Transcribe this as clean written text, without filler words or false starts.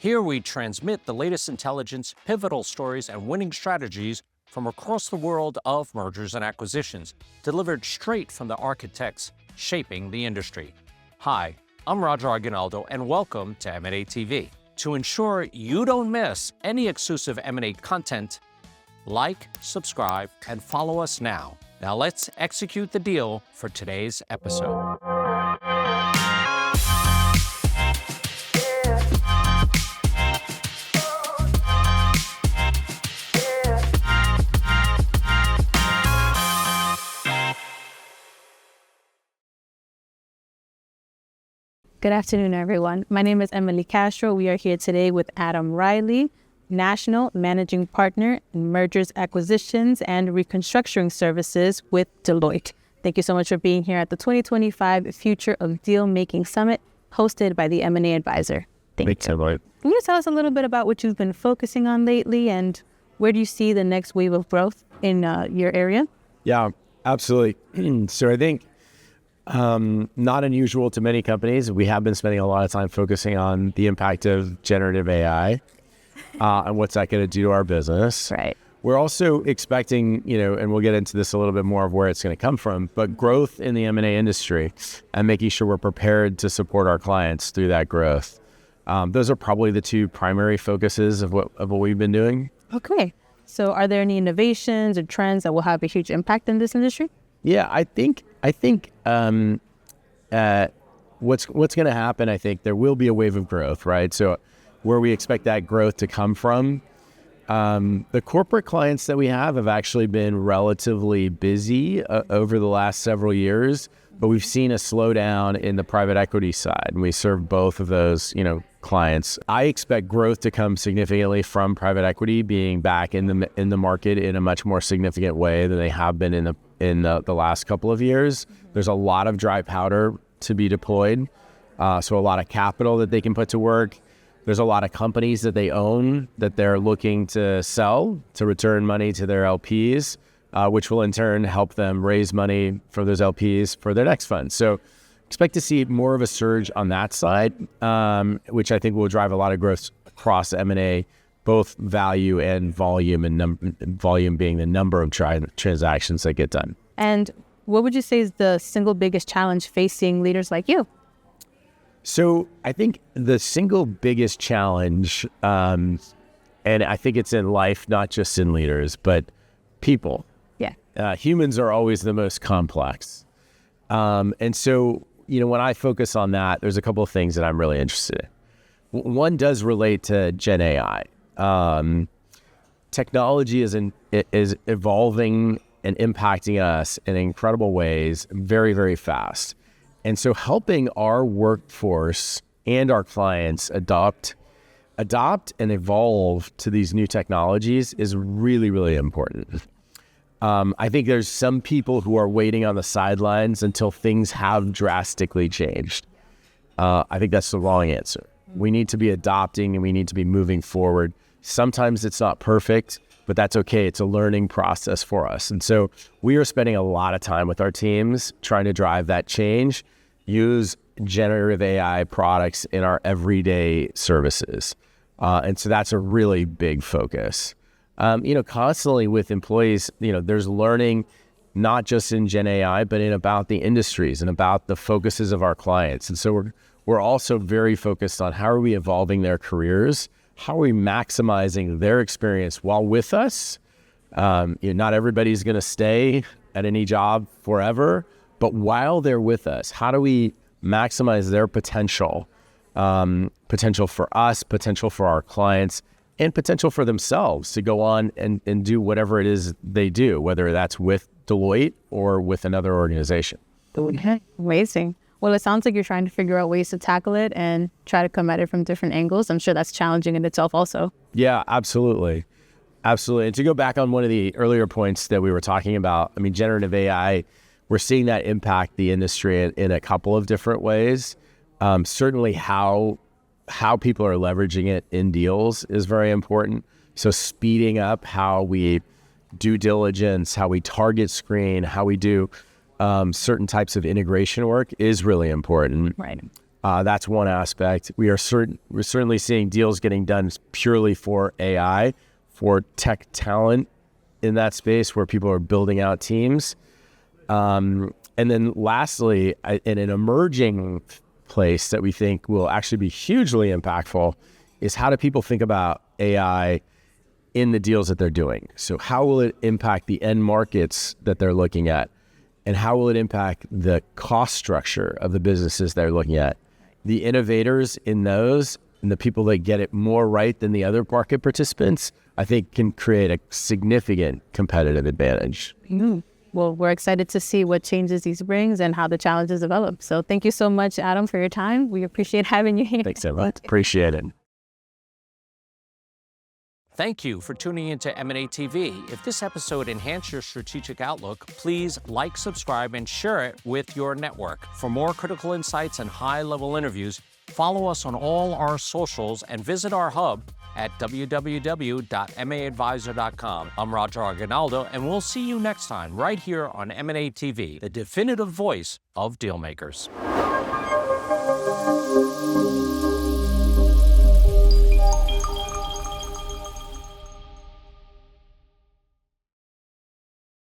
Here we transmit the latest intelligence, pivotal stories, and winning strategies from across the world of mergers and acquisitions, delivered straight from the architects shaping the industry. Hi, I'm Roger Aguinaldo, and welcome to M&A TV. To ensure you don't miss any exclusive M&A content, like, subscribe, and follow us now. Now let's execute the deal for today's episode. Good afternoon, everyone. My name is Emily Castro. We are here today with Adam Reilly, National Managing Partner in Mergers, Acquisitions, and Restructuring Services with Deloitte. Thank you so much for being here at the 2025 Future of Deal Making Summit, hosted by the M&A Advisor. Thank you. Can you tell us a little bit about what you've been focusing on lately and where do you see the next wave of growth in your area? Yeah, absolutely. So I think not unusual to many companies, we have been spending a lot of time focusing on the impact of generative AI and what's that going to do to our business. Right. We're also expecting, and we'll get into this a little bit more of where it's going to come from, but growth in the M&A industry and making sure we're prepared to support our clients through that growth. Those are probably the two primary focuses of what we've been doing. Okay. So are there any innovations or trends that will have a huge impact in this industry? Yeah, I think what's going to happen, I think there will be a wave of growth, right? So where we expect that growth to come from, the corporate clients that we have actually been relatively busy over the last several years, but we've seen a slowdown in the private equity side, and we serve both of those, clients. I expect growth to come significantly from private equity being back in the market in a much more significant way than they have been in the last couple of years. There's a lot of dry powder to be deployed, so a lot of capital that they can put to work. There's a lot of companies that they own that they're looking to sell to return money to their LPs, which will in turn help them raise money for those LPs for their next fund. So expect to see more of a surge on that side, which I think will drive a lot of growth across M&A, both value and volume, and volume being the number of transactions that get done. And what would you say is the single biggest challenge facing leaders like you? So I think the single biggest challenge, and I think it's in life, not just in leaders, but people. Yeah. Humans are always the most complex. And so, when I focus on that, there's a couple of things that I'm really interested in. One does relate to Gen AI. Technology is evolving and impacting us in incredible ways very, very fast. And so helping our workforce and our clients adopt and evolve to these new technologies is really, really important. I think there's some people who are waiting on the sidelines until things have drastically changed. I think that's the wrong answer. We need to be adopting and we need to be moving forward. Sometimes it's not perfect, but that's okay. It's a learning process for us. And so we are spending a lot of time with our teams trying to drive that change, use generative AI products in our everyday services. And so that's a really big focus. Constantly with employees, there's learning not just in Gen AI, but in about the industries and about the focuses of our clients. And so we're also very focused on how are we evolving their careers? How are we maximizing their experience while with us? Not everybody's going to stay at any job forever, but while they're with us, how do we maximize their potential? Potential for us, potential for our clients, and potential for themselves to go on and do whatever it is they do, whether that's with Deloitte or with another organization. Okay. Amazing. Well, it sounds like you're trying to figure out ways to tackle it and try to come at it from different angles. I'm sure that's challenging in itself also. Yeah, absolutely. Absolutely. And to go back on one of the earlier points that we were talking about, generative AI, we're seeing that impact the industry in a couple of different ways. Certainly how people are leveraging it in deals is very important. So speeding up how we due diligence, how we target screen, how we do certain types of integration work is really important. Right. That's one aspect. We're certainly seeing deals getting done purely for AI, for tech talent in that space where people are building out teams. And then lastly, in an emerging place that we think will actually be hugely impactful is how do people think about AI in the deals that they're doing? So how will it impact the end markets that they're looking at? And how will it impact the cost structure of the businesses they're looking at? The innovators in those and the people that get it more right than the other market participants, I think can create a significant competitive advantage. Mm-hmm. Well, we're excited to see what changes these brings and how the challenges develop. So thank you so much, Adam, for your time. We appreciate having you here. Thanks so much. Appreciate it. Thank you for tuning into M&A TV. If this episode enhanced your strategic outlook, please like, subscribe, and share it with your network. For more critical insights and high-level interviews, follow us on all our socials and visit our hub at www.maadvisor.com. I'm Roger Argonaldo, and we'll see you next time right here on M&A TV, the definitive voice of dealmakers.